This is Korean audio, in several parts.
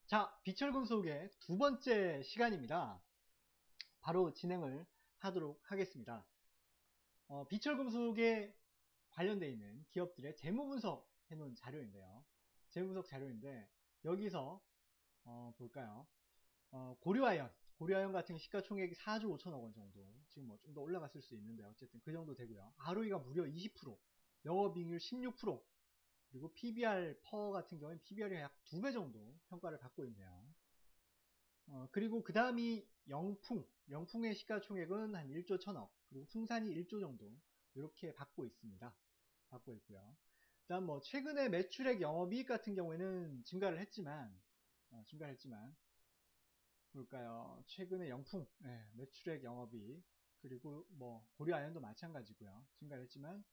자, 비철금속의 두 번째 시간입니다. 바로 진행을 하도록 하겠습니다. 비철금속에 관련되어 있는 기업들의 재무 분석 해놓은 자료인데요. 재무 분석 자료인데 여기서 볼까요? 고려아연 같은 시가총액이 4조 5천억 원 정도, 지금 뭐 좀 더 올라갔을 수 있는데 어쨌든 그 정도 되고요. ROE가 무려 20%, 영업이익률 16%, 그리고 PBR 퍼 같은 경우는 PBR이 약 2배 정도 평가를 받고 있네요. 그리고 그 다음이 영풍의 시가총액은 한 1조 1천억, 그리고 풍산이 1조 정도 이렇게 받고 있습니다. 받고 있고요. 일단 뭐 최근에 매출액 영업이익 같은 경우에는 증가를 했지만 볼까요? 최근에 영풍, 매출액 영업이익, 그리고 뭐 고려아연도 마찬가지고요. 증가를 했지만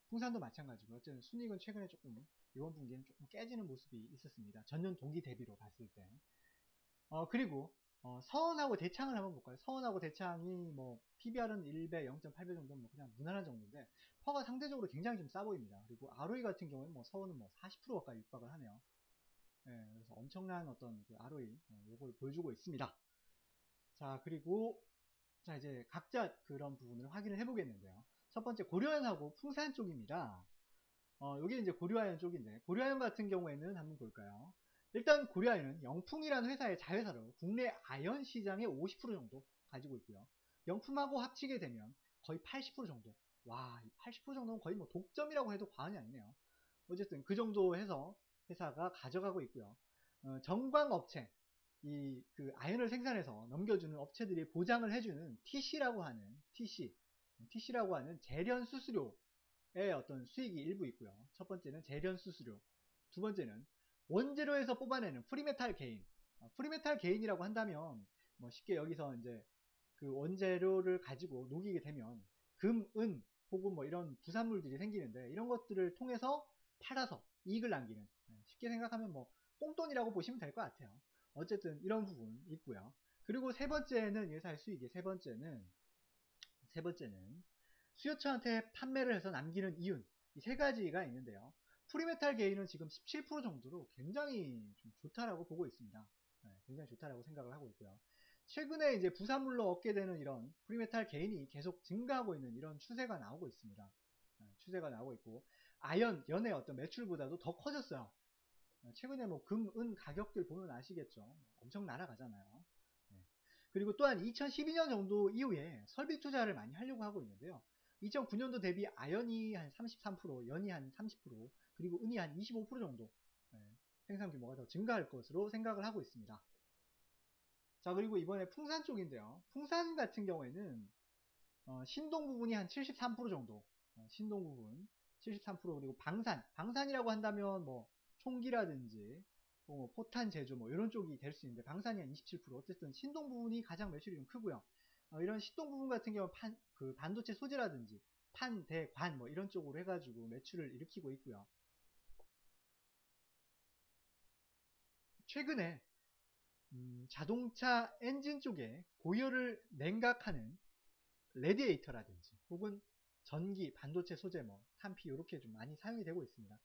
풍산도 마찬가지고요. 어쨌든 순이익은 최근에 조금 이번 분기에는 조금 깨지는 모습이 있었습니다. 전년 동기 대비로 봤을 때. 그리고 서원하고 대창을 한번 볼까요? 서원하고 대창이 뭐 PBR은 1배, 0.8배 정도 뭐 그냥 무난한 정도인데 퍼가 상대적으로 굉장히 좀 싸 보입니다. 그리고 ROE 같은 경우는 뭐 서원은 뭐 40% 가까이 육박을 하네요. 그래서 엄청난 어떤 그 ROE 요걸 보여주고 있습니다. 자, 그리고 자 이제 각자 그런 부분을 확인을 해보겠는데요. 첫 번째 고려아연하고 풍산 쪽입니다. 여기 이제 고려아연 쪽인데 고려아연 같은 경우에는 한번 볼까요? 일단 고려아연은 영풍이라는 회사의 자회사로 국내 아연 시장의 50% 정도 가지고 있고요. 영품하고 합치게 되면 거의 80% 정도. 와, 80% 정도는 거의 뭐 독점이라고 해도 과언이 아니네요. 어쨌든 그 정도 해서 회사가 가져가고 있고요. 정광업체, 이 그 아연을 생산해서 넘겨주는 업체들이 보장을 해주는 TC라고 하는 재련 수수료의 어떤 수익이 일부 있고요. 첫 번째는 재련 수수료, 두 번째는 원재료에서 뽑아내는 프리메탈 게인. 프리메탈 게인이라고 한다면 뭐 쉽게 여기서 이제 그 원재료를 가지고 녹이게 되면 금, 은 혹은 뭐 이런 부산물들이 생기는데 이런 것들을 통해서 팔아서 이익을 남기는, 쉽게 생각하면 뭐 꽁돈이라고 보시면 될 것 같아요. 어쨌든 이런 부분 있고요. 그리고 세 번째는 회사의 수익의 세 번째는 수요처한테 판매를 해서 남기는 이윤, 이 세 가지가 있는데요. 프리메탈 게인은 지금 17% 정도로 굉장히 좀 좋다라고 보고 있습니다. 굉장히 좋다라고 생각을 하고 있고요. 최근에 이제 부산물로 얻게 되는 이런 프리메탈 게인이 계속 증가하고 있는 이런 추세가 나오고 있습니다. 추세가 나오고 있고 연의 어떤 매출보다도 더 커졌어요. 최근에 뭐 금, 은 가격들 보면 아시겠죠. 엄청 날아가잖아요. 네. 그리고 또한 2012년 정도 이후에 설비 투자를 많이 하려고 하고 있는데요. 2009년도 대비 아연이 한 33%, 연이 한 30%, 그리고 은이 한 25% 정도 생산 규모가 더 증가할 것으로 생각을 하고 있습니다. 자, 그리고 이번에 풍산 쪽인데요. 풍산 같은 경우에는 신동 부분이 한 73% 정도, 신동 부분 73%, 그리고 방산이라고 한다면 뭐 총기라든지 뭐 포탄 제조 뭐 이런 쪽이 될 수 있는데 방산이 한 27%, 어쨌든 신동 부분이 가장 매출이 좀 크고요. 이런 신동 부분 같은 경우 그 반도체 소재라든지 판, 대, 관 뭐 이런 쪽으로 해가지고 매출을 일으키고 있고요. 최근에 자동차 엔진 쪽에 고열을 냉각하는 레디에이터라든지 혹은 전기, 반도체 소재, 뭐 탄피 이렇게 좀 많이 사용이 되고 있습니다.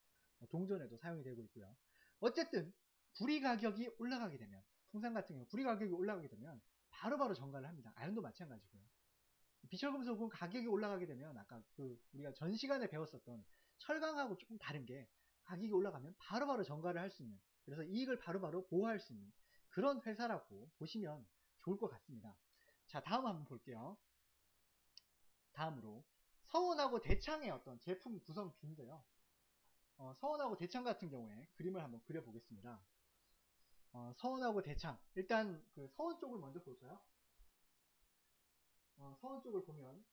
동전에도 사용이 되고 있고요. 어쨌든 불이 가격이 올라가게 되면, 풍산 같은 경우 불이 가격이 올라가게 되면 바로바로 정가를 합니다. 아연도 마찬가지고요. 비철금속은 가격이 올라가게 되면 아까 그 우리가 전 시간에 배웠었던 철강하고 조금 다른 게 가격이 올라가면 바로바로 정가를 할 수 있는, 그래서 이익을 바로바로 보호할 수 있는 그런 회사라고 보시면 좋을 것 같습니다. 자, 다음 한번 볼게요. 다음으로 서원하고 대창의 어떤 제품 구성비인데요. 서원하고 대창 같은 경우에 그림을 한번 그려보겠습니다. 서원하고 대창, 일단 그 서원 쪽을 먼저 볼까요? 서원 쪽을 보면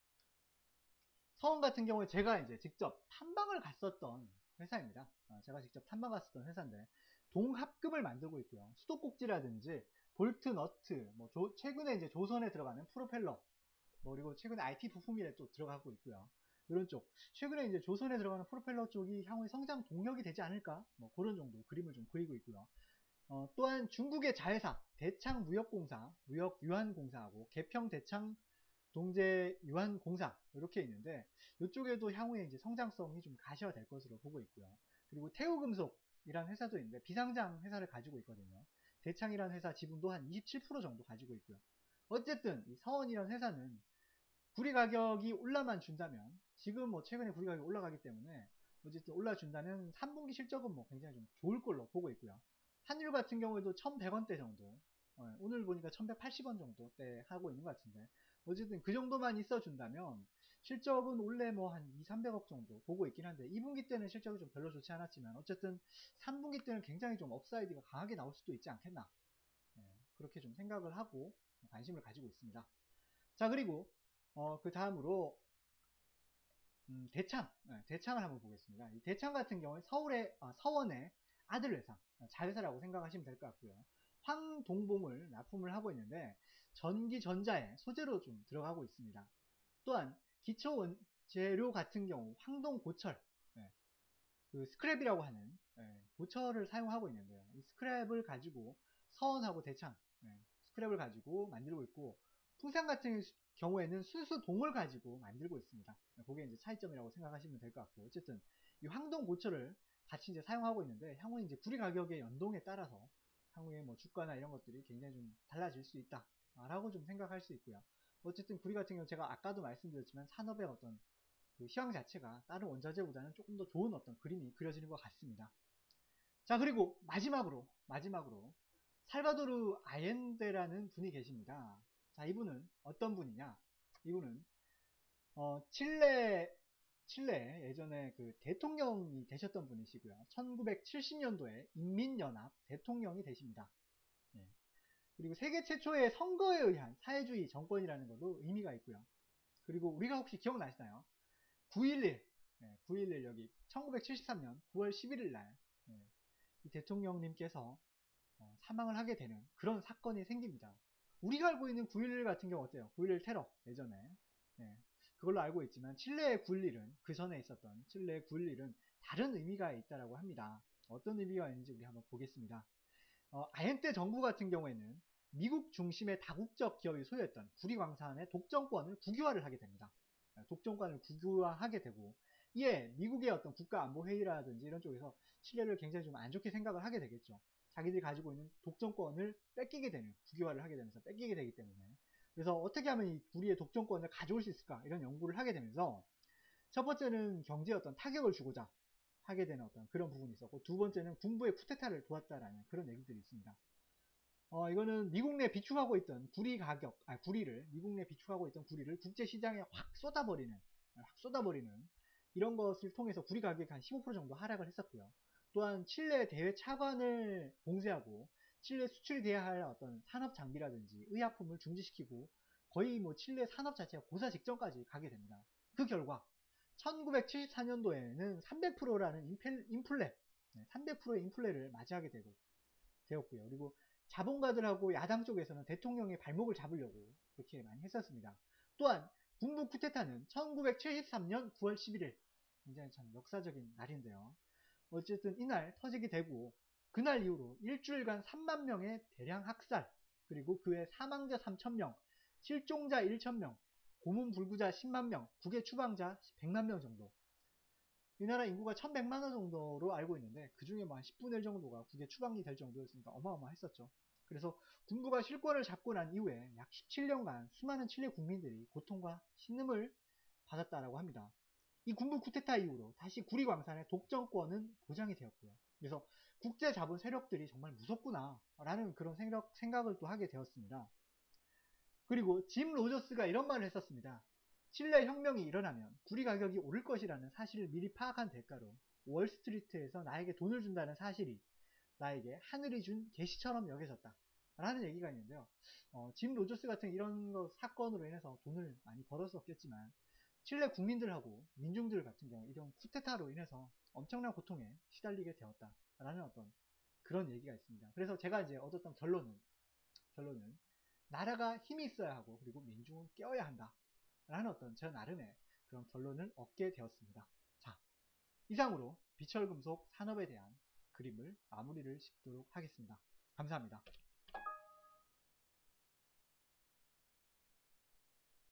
서원 같은 경우에 제가 이제 직접 탐방을 갔었던 회사입니다. 제가 직접 탐방 갔었던 회사인데 동합금을 만들고 있고요. 수도꼭지라든지 볼트, 너트, 뭐 최근에 이제 조선에 들어가는 프로펠러, 뭐 그리고 최근에 IT 부품에 또 들어가고 있고요. 이런 쪽 최근에 이제 조선에 들어가는 프로펠러 쪽이 향후에 성장 동력이 되지 않을까, 뭐 그런 정도 그림을 좀 그리고 있고요. 또한 중국의 자회사 대창무역공사, 무역유한공사하고 개평대창 동제유한공사 이렇게 있는데 이쪽에도 향후에 이제 성장성이 좀 가시화될 것으로 보고 있고요. 그리고 태우금속이라는 회사도 있는데 비상장 회사를 가지고 있거든요. 대창이라는 회사 지분도 한 27% 정도 가지고 있고요. 어쨌든 이 서원이라는 회사는 구리 가격이 올라만 준다면, 지금 뭐 최근에 구리 가격이 올라가기 때문에 어쨌든 올라준다면 3분기 실적은 뭐 굉장히 좀 좋을 걸로 보고 있고요. 환율 같은 경우에도 1100원대 정도, 오늘 보니까 1180원 정도대 하고 있는 것 같은데, 어쨌든 그 정도만 있어 준다면 실적은 원래 뭐 한 2, 300억 정도 보고 있긴 한데, 2분기 때는 실적이 좀 별로 좋지 않았지만 어쨌든 3분기 때는 굉장히 좀 업사이드가 강하게 나올 수도 있지 않겠나, 그렇게 좀 생각을 하고 관심을 가지고 있습니다. 자, 그리고 그 다음으로 대창, 대창을 한번 보겠습니다. 이 대창 같은 경우는 서원의 아들 회사, 자회사라고 생각하시면 될 것 같고요. 황동봉을 납품을 하고 있는데 전기전자의 소재로 좀 들어가고 있습니다. 또한 기초원재료 같은 경우 황동고철, 그 스크랩이라고 하는 고철을 사용하고 있는데요. 이 스크랩을 가지고 서원하고 대창, 스크랩을 가지고 만들고 있고, 풍산 같은 경우에는 순수동을 가지고 만들고 있습니다. 그게 이제 차이점이라고 생각하시면 될 것 같고, 어쨌든 이 황동 고철을 같이 이제 사용하고 있는데, 향후에 이제 구리 가격의 연동에 따라서 향후에 뭐 주가나 이런 것들이 굉장히 좀 달라질 수 있다라고 좀 생각할 수 있고요. 어쨌든 구리 같은 경우 제가 아까도 말씀드렸지만 산업의 어떤 그 시황 자체가 다른 원자재보다는 조금 더 좋은 어떤 그림이 그려지는 것 같습니다. 자, 그리고 마지막으로 살바도르 아옌데라는 분이 계십니다. 자, 이분은 어떤 분이냐? 이분은 칠레 예전에 그 대통령이 되셨던 분이시고요. 1970년도에 인민연합 대통령이 되십니다. 예. 그리고 세계 최초의 선거에 의한 사회주의 정권이라는 것도 의미가 있고요. 그리고 우리가 혹시 기억나시나요? 9.11, 9.11 여기 1973년 9월 11일 날 이 대통령님께서 사망을 하게 되는 그런 사건이 생깁니다. 우리가 알고 있는 9.11 같은 경우 어때요? 9.11 테러 예전에 그걸로 알고 있지만 칠레의 9.11은 그 전에 있었던 칠레의 9.11은 다른 의미가 있다라고 합니다. 어떤 의미가 있는지 우리 한번 보겠습니다. 아헨테 정부 같은 경우에는 미국 중심의 다국적 기업이 소유했던 구리광산의 독점권을 국유화를 하게 됩니다. 독점권을 국유화하게 되고, 이에 미국의 어떤 국가안보회의라든지 이런 쪽에서 칠레를 굉장히 좀 안 좋게 생각을 하게 되겠죠. 자기들이 가지고 있는 독점권을 뺏기게 되는, 국유화를 하게 되면서 뺏기게 되기 때문에. 그래서 어떻게 하면 이 구리의 독점권을 가져올 수 있을까, 이런 연구를 하게 되면서 첫 번째는 경제에 어떤 타격을 주고자 하게 되는 어떤 그런 부분이 있었고, 두 번째는 군부의 쿠데타를 도왔다라는 그런 얘기들이 있습니다. 이거는 미국 내 비축하고 있던 구리를, 미국 내 비축하고 있던 구리를 국제시장에 확 쏟아버리는 이런 것을 통해서 구리 가격이 한 15% 정도 하락을 했었고요. 또한 칠레 대외 차관을 봉쇄하고 칠레 수출돼야 할 어떤 산업 장비라든지 의약품을 중지시키고 거의 뭐 칠레 산업 자체가 고사 직전까지 가게 됩니다. 그 결과 1974년도에는 300%라는 인플레, 300%의 인플레를 맞이하게 되었고요. 그리고 자본가들하고 야당 쪽에서는 대통령의 발목을 잡으려고 그렇게 많이 했었습니다. 또한 군부 쿠데타는 1973년 9월 11일, 굉장히 참 역사적인 날인데요. 어쨌든 이날 터지게 되고, 그날 이후로 일주일간 3만 명의 대량 학살, 그리고 그 외 사망자 3,000명, 실종자 1,000명, 고문 불구자 10만 명, 국외 추방자 100만 명 정도. 이 나라 인구가 1100만 원 정도로 알고 있는데, 그 중에 뭐 한 10분의 1 정도가 국외 추방이 될 정도였으니까 어마어마했었죠. 그래서 군부가 실권을 잡고 난 이후에 약 17년간 수많은 칠레 국민들이 고통과 신음을 받았다라고 합니다. 이 군부 쿠데타 이후로 다시 구리광산의 독점권은 보장이 되었고요. 그래서 국제 자본 세력들이 정말 무섭구나 라는 그런 생각을 또 하게 되었습니다. 그리고 짐 로저스가 이런 말을 했었습니다. 칠레 혁명이 일어나면 구리 가격이 오를 것이라는 사실을 미리 파악한 대가로 월스트리트에서 나에게 돈을 준다는 사실이 나에게 하늘이 준 계시처럼 여겨졌다 라는 얘기가 있는데요. 짐 로저스 같은 이런 사건으로 인해서 돈을 많이 벌었었겠지만 칠레 국민들하고 민중들 같은 경우 이런 쿠데타로 인해서 엄청난 고통에 시달리게 되었다라는 어떤 그런 얘기가 있습니다. 그래서 제가 이제 얻었던 결론은 나라가 힘이 있어야 하고, 그리고 민중은 깨어야 한다 라는 어떤 저 나름의 그런 결론을 얻게 되었습니다. 자, 이상으로 비철금속 산업에 대한 그림을 마무리를 짓도록 하겠습니다. 감사합니다.